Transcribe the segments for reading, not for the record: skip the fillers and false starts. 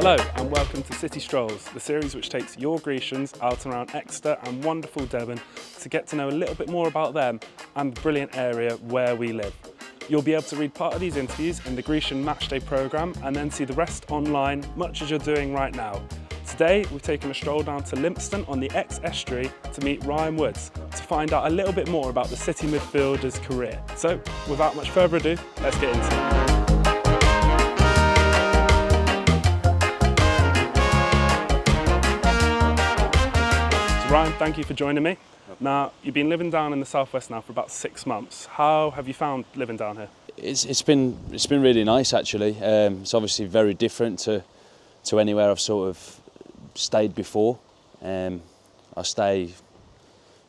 Hello and welcome to City Strolls, the series which takes your Grecians out and around Exeter and wonderful Devon to get to know a little bit more about them and the brilliant area where we live. You'll be able to read part of these interviews in the Grecian Matchday programme and then see the rest online, much as you're doing right now. Today we've taken a stroll down to Lympstone on the estuary to meet Ryan Woods to find out a little bit more about the City midfielder's career. So without much further ado, let's get into it. Ryan, thank you for joining me. Now, you've been living down in the southwest now for about 6 months. How have you found living down here? It's been really nice actually. It's obviously very different to anywhere I've sort of stayed before. I stay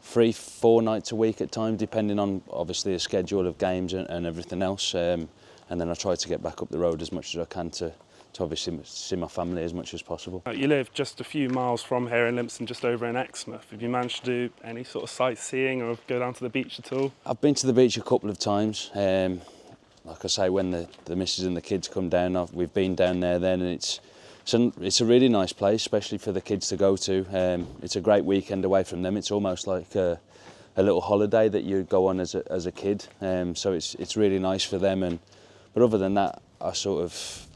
3-4 nights a week at times, depending on obviously the schedule of games and everything else. And then I try to get back up the road as much as I can to obviously see my family as much as possible. You live just a few miles from here in Lympstone, just over in Exmouth. Have you managed to do any sort of sightseeing or go down to the beach at all? I've been to the beach a couple of times. Like I say, when the missus and the kids come down, we've been down there then, and it's a really nice place, especially for the kids to go to. It's a great weekend away from them. It's almost like a little holiday that you go on as a kid. So it's really nice for them. But other than that, I sort of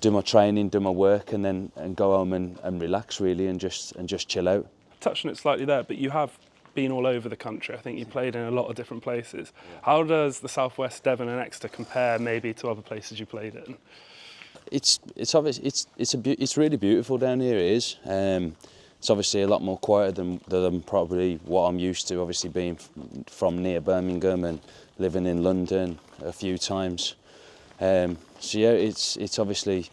do my training, do my work, and go home and relax really, and just chill out. Touched on it slightly there, but you have been all over the country. I think you played in a lot of different places. Yeah. How does the southwest, Devon and Exeter compare maybe to other places you played in? It's obvious. It's really beautiful down here. It is. It's obviously a lot more quieter than probably what I'm used to. Obviously being from near Birmingham and living in London a few times. So yeah, it's obviously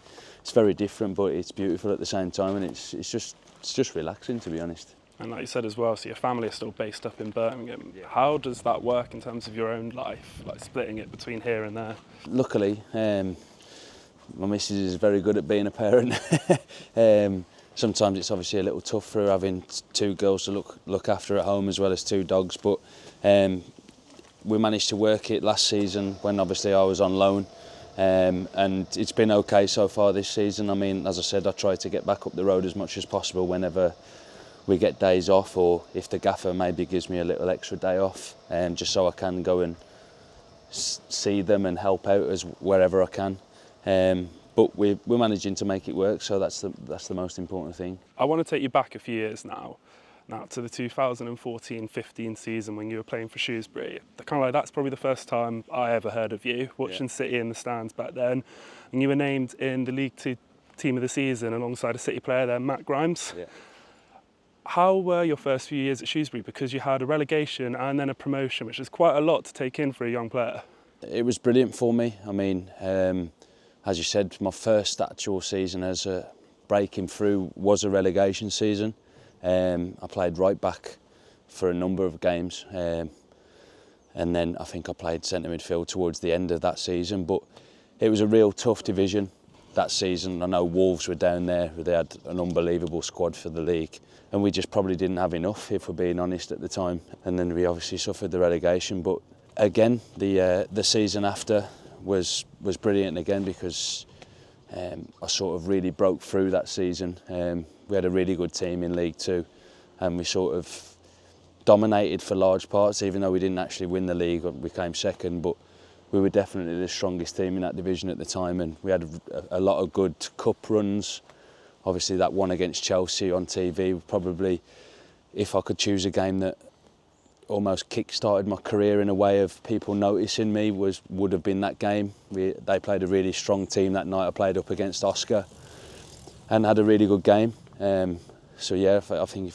very different, but it's beautiful at the same time, and it's just relaxing, to be honest. And like you said as well, so your family are still based up in Birmingham. Yeah. How does that work in terms of your own life, like splitting it between here and there? Luckily, my missus is very good at being a parent. Sometimes it's obviously a little tough for her having 2 girls to look after at home as well as 2 dogs, but we managed to work it last season when obviously I was on loan. And it's been okay so far this season. I mean, as I said, I try to get back up the road as much as possible whenever we get days off, or if the gaffer maybe gives me a little extra day off, just so I can go and see them and help out as wherever I can. But we're managing to make it work, so that's the most important thing. I want to take you back a few years now to the 2014-15 season when you were playing for Shrewsbury. Kind of like that's probably the first time I ever heard of you, watching City in the stands back then. And you were named in the League 2 Team of the Season alongside a City player there, Matt Grimes. Yeah. How were your first few years at Shrewsbury? Because you had a relegation and then a promotion, which is quite a lot to take in for a young player. It was brilliant for me. I mean, as you said, my first actual season as a breaking through was a relegation season. I played right back for a number of games, and then I think I played centre midfield towards the end of that season. But it was a real tough division that season. I know Wolves were down there; they had an unbelievable squad for the league, and we just probably didn't have enough, if we're being honest, at the time. And then we obviously suffered the relegation. But again, the season after was brilliant again, because I sort of really broke through that season. We had a really good team in League 2, and we sort of dominated for large parts, even though we didn't actually win the league. We came second, but we were definitely the strongest team in that division at the time, and we had a lot of good cup runs. Obviously that one against Chelsea on TV, probably, if I could choose a game that almost kick-started my career in a way of people noticing me, would have been that game. They played a really strong team that night. I played up against Oscar and had a really good game. So yeah, I think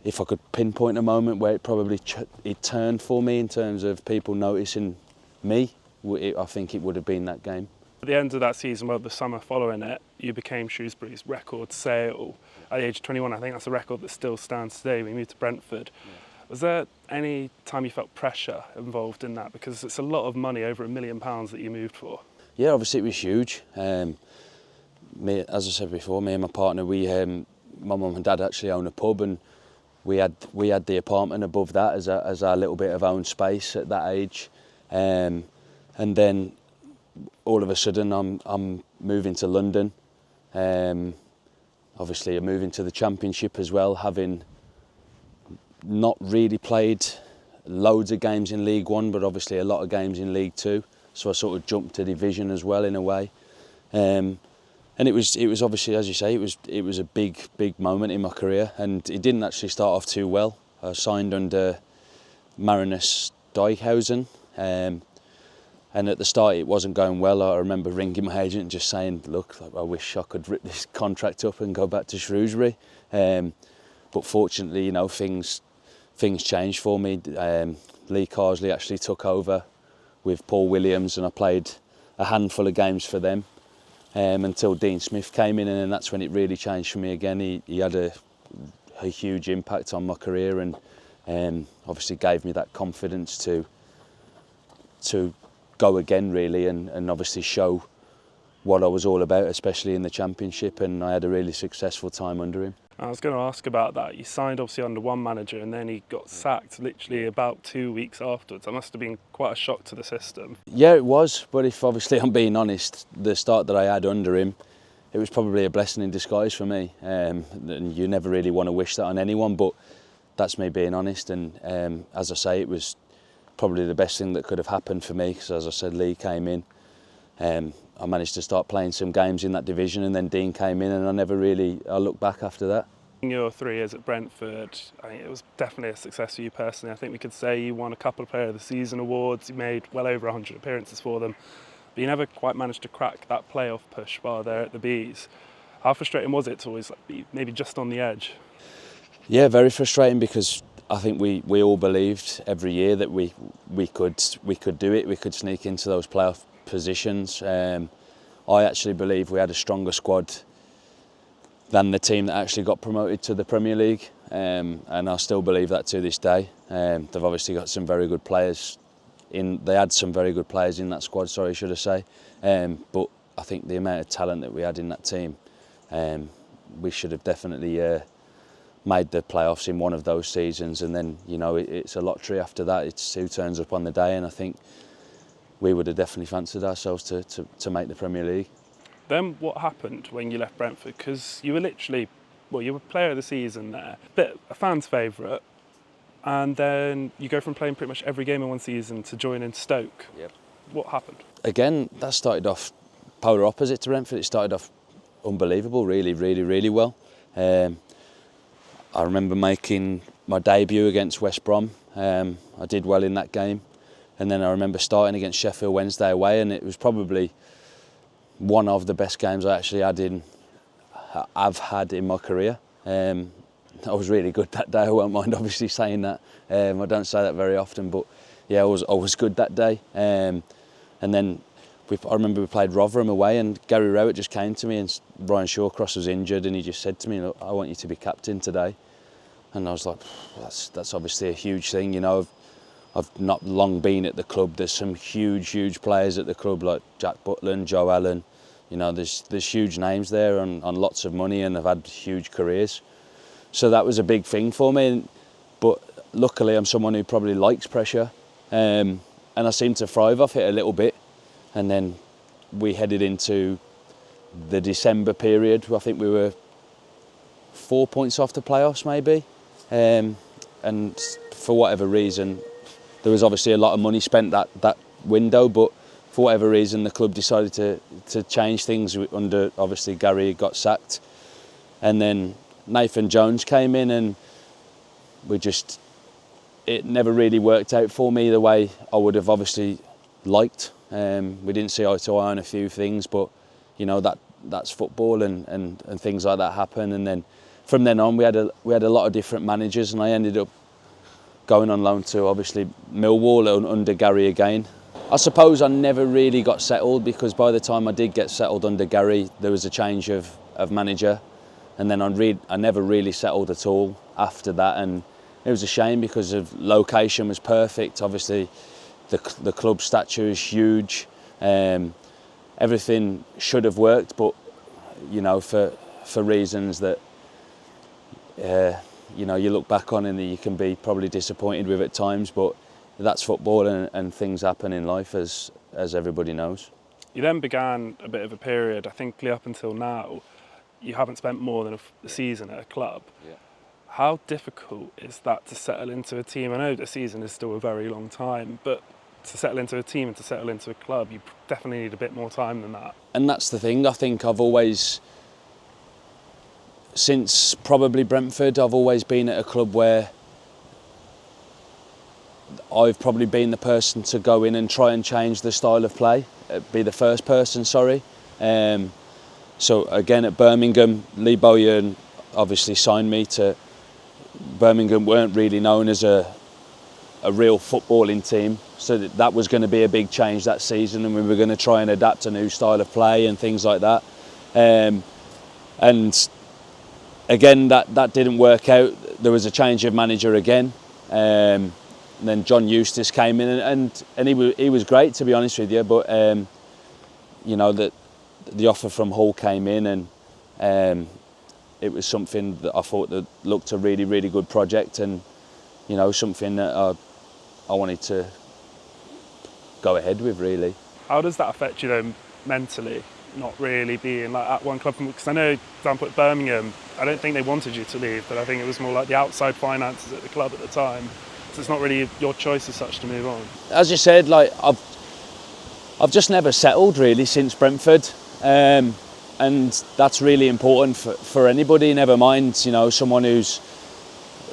if I could pinpoint a moment where it probably it turned for me in terms of people noticing me, I think it would have been that game. At the end of that season, well, the summer following it, you became Shrewsbury's record sale at the age of 21. I think that's a record that still stands today. We moved to Brentford. Yeah. Was there any time you felt pressure involved in that? Because it's a lot of money, over £1 million that you moved for. Yeah, obviously it was huge. As I said before, me and my partner, my mum and dad actually own a pub, and we had the apartment above that as our little bit of own space at that age. And then all of a sudden I'm moving to London. Obviously I'm moving to the Championship as well, having not really played loads of games in League One, but obviously a lot of games in League Two. So I sort of jumped to division as well in a way. And it was obviously, as you say, it was a big moment in my career, and it didn't actually start off too well. I signed under Marinus Dijkhuizen, and at the start it wasn't going well. I remember ringing my agent and just saying, look, I wish I could rip this contract up and go back to Shrewsbury. But fortunately, you know, things changed for me. Lee Carsley actually took over with Paul Williams, and I played a handful of games for them until Dean Smith came in, and then that's when it really changed for me again. He had a huge impact on my career, and obviously gave me that confidence to go again really, and obviously show what I was all about, especially in the Championship, and I had a really successful time under him. I was going to ask about that. You signed obviously under one manager and then he got sacked literally about 2 weeks afterwards. That must have been quite a shock to the system. Yeah, it was, but if obviously I'm being honest, the start that I had under him, it was probably a blessing in disguise for me. And you never really want to wish that on anyone, but that's me being honest. And as I say, it was probably the best thing that could have happened for me, because as I said, Lee came in. I managed to start playing some games in that division, and then Dean came in, and I looked back after that. In your 3 years at Brentford, I mean, it was definitely a success for you personally. I think we could say you won a couple of Player of the Season awards, you made well over 100 appearances for them, but you never quite managed to crack that playoff push while there at the Bees. How frustrating was it to always be maybe just on the edge? Yeah, very frustrating, because I think we all believed every year that we could do it, we could sneak into those playoff positions. I actually believe we had a stronger squad than the team that actually got promoted to the Premier League, and I still believe that to this day. They've obviously got some very good players they had some very good players in that squad, sorry, should I say. But I think the amount of talent that we had in that team, we should have definitely made the playoffs in one of those seasons, and then, you know, it's a lottery after that. It's who turns up on the day, and I think we would have definitely fancied ourselves to make the Premier League. Then what happened when you left Brentford? Because you were literally, well, you were Player of the Season there, a fan's favourite, and then you go from playing pretty much every game in one season to joining Stoke. Yep. What happened? Again, that started off polar opposite to Brentford. It started off unbelievable, really well. I remember making my debut against West Brom. I did well in that game, and then I remember starting against Sheffield Wednesday away, and it was probably one of the best games I've had in my career. I was really good that day. I won't mind obviously saying that. I don't say that very often, but yeah, I was good that day. And then I remember we played Rotherham away, and Gary Rowett just came to me, and Brian Shawcross was injured, and he just said to me, "Look, I want you to be captain today." And I was like, that's obviously a huge thing, you know. I've not long been at the club. There's some huge players at the club, like Jack Butland, Joe Allen. You know, there's huge names there on lots of money, and have had huge careers. So that was a big thing for me. But luckily, I'm someone who probably likes pressure, and I seem to thrive off it a little bit. And then we headed into the December period. I think we were 4 points off the playoffs, maybe. And for whatever reason, there was obviously a lot of money spent that window, but for whatever reason the club decided to change things under, obviously Gary got sacked, and then Nathan Jones came in, and it never really worked out for me the way I would have obviously liked. We didn't see eye to eye on a few things, but you know, that's football, and things like that happen. And then from then on we had a lot of different managers, and I ended up going on loan to obviously Millwall under Gary again. I suppose I never really got settled, because by the time I did get settled under Gary, there was a change of manager, and then I never really settled at all after that. And it was a shame, because the location was perfect. Obviously the club statue is huge. Everything should have worked, but you know, for reasons that you know, you look back on and you can be probably disappointed with at times, but that's football, and things happen in life, as everybody knows. You then began a bit of a period, I think up until now, you haven't spent more than a season at a club. Yeah. How difficult is that to settle into a team? I know the season is still a very long time, but to settle into a team and to settle into a club, you definitely need a bit more time than that. And that's the thing, I think I've always, since probably Brentford, I've always been at a club where I've probably been the person to go in and try and change the style of play, be the first person, sorry. So again at Birmingham, Lee Bowyer obviously signed me to, Birmingham weren't really known as a real footballing team, so that was going to be a big change that season, and we were going to try and adapt a new style of play and things like that. And again, that didn't work out. There was a change of manager again. And then John Eustace came in, and he was great, to be honest with you. But you know, the offer from Hull came in, and it was something that I thought that looked a really, really good project, and you know, something that I wanted to go ahead with, really. How does that affect you though mentally, not really being like at one club? Because I know, for example, at Birmingham, I don't think they wanted you to leave, but I think it was more like the outside finances at the club at the time. So it's not really your choice as such to move on. As you said, like I've just never settled really since Brentford, and that's really important for anybody. Never mind, you know, someone who's,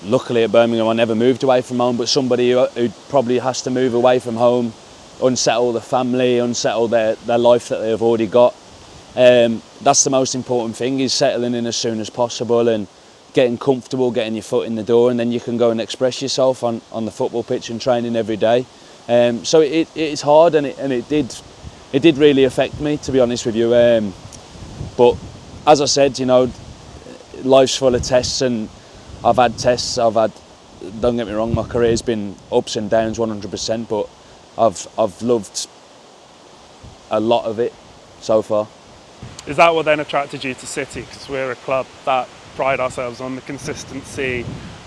luckily at Birmingham I never moved away from home, but somebody who probably has to move away from home, unsettle the family, unsettle their life that they've already got. That's the most important thing, is settling in as soon as possible and getting comfortable, getting your foot in the door, and then you can go and express yourself on the football pitch and training every day. So it's hard, and it did really affect me, to be honest with you. But as I said, you know, life's full of tests, and I've had tests. Don't get me wrong, my career's been ups and downs 100%, but I've loved a lot of it so far. Is that what then attracted you to City? Because we're a club that pride ourselves on the consistency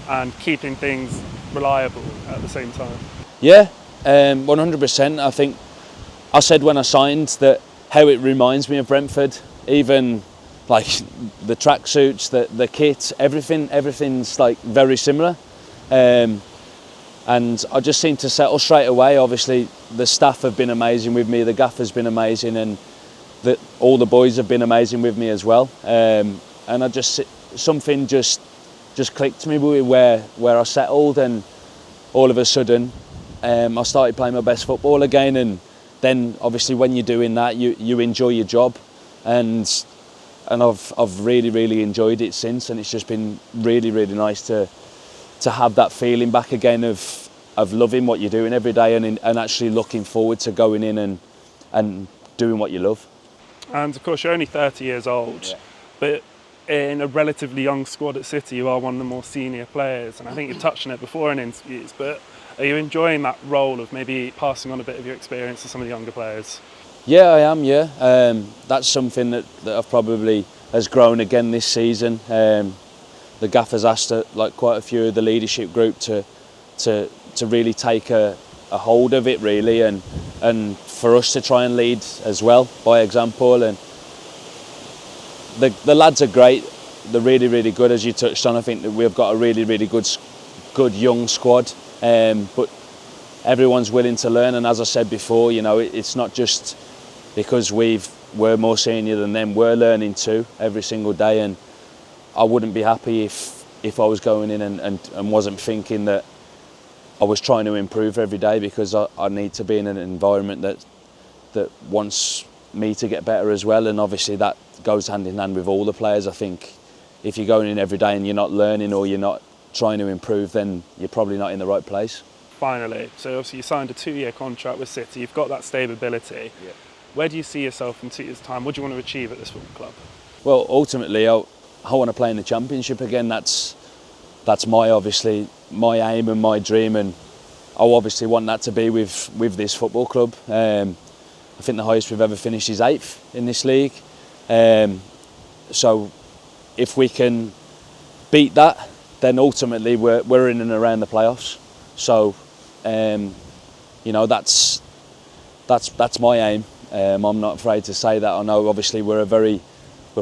and keeping things reliable at the same time. Yeah, 100%. I think I said when I signed that how it reminds me of Brentford, even like the tracksuits, the kit, everything's like very similar. And I just seemed to settle straight away. Obviously, the staff have been amazing with me, the gaffer's been amazing, and all the boys have been amazing with me as well. And something just clicked to me where I settled, and all of a sudden I started playing my best football again. And then obviously when you're doing that, you enjoy your job, and I've really enjoyed it since, and it's just been really nice to have that feeling back again of loving what you're doing every day, and actually looking forward to going in and doing what you love. And of course you're only 30 years old, Yeah. but in a relatively young squad at City you are one of the more senior players, and I think you've touched on it before in interviews, but are you enjoying that role of maybe passing on a bit of your experience to some of the younger players? Yeah, I am, yeah. That's something that I've probably has grown again this season. The gaffer's asked like quite a few of the leadership group to really take a hold of it, really, and for us to try and lead as well by example. And the lads are great. They're really good, as you touched on. I think that we've got a really good young squad, but everyone's willing to learn. And as I said before, you know, it's not just because we're more senior than them. We're learning too every single day, and I wouldn't be happy if I was going in and wasn't thinking that I was trying to improve every day, because I need to be in an environment that wants me to get better as well. And obviously that goes hand in hand with all the players. I think if you're going in every day and you're not learning or you're not trying to improve, then you're probably not in the right place. Finally, so obviously you signed a 2-year contract with City, you've got that stability. Yeah. Where do you see yourself in 2 years' time? What do you want to achieve at this football club? Well, ultimately I want to play in the Championship again. That's obviously my aim and my dream, and I obviously want that to be with this football club. I think the highest we've ever finished is 8th in this league. So if we can beat that, then ultimately we're in and around the playoffs. So you know, that's my aim. I'm not afraid to say that. I know obviously we're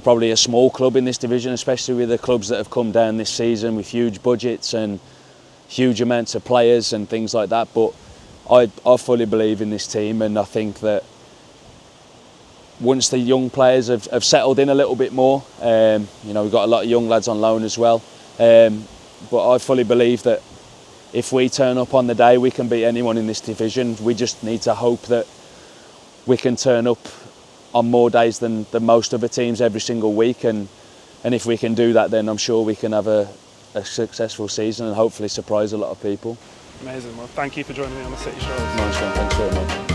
probably a small club in this division, especially with the clubs that have come down this season with huge budgets and huge amounts of players and things like that. But I fully believe in this team, and I think that once the young players have settled in a little bit more, we've got a lot of young lads on loan as well. But I fully believe that if we turn up on the day, we can beat anyone in this division. We just need to hope that we can turn up on more days than most other teams every single week, and if we can do that, then I'm sure we can have a successful season and hopefully surprise a lot of people. Amazing. Well, thank you for joining me on the City Strolls. Nice one, thanks very much.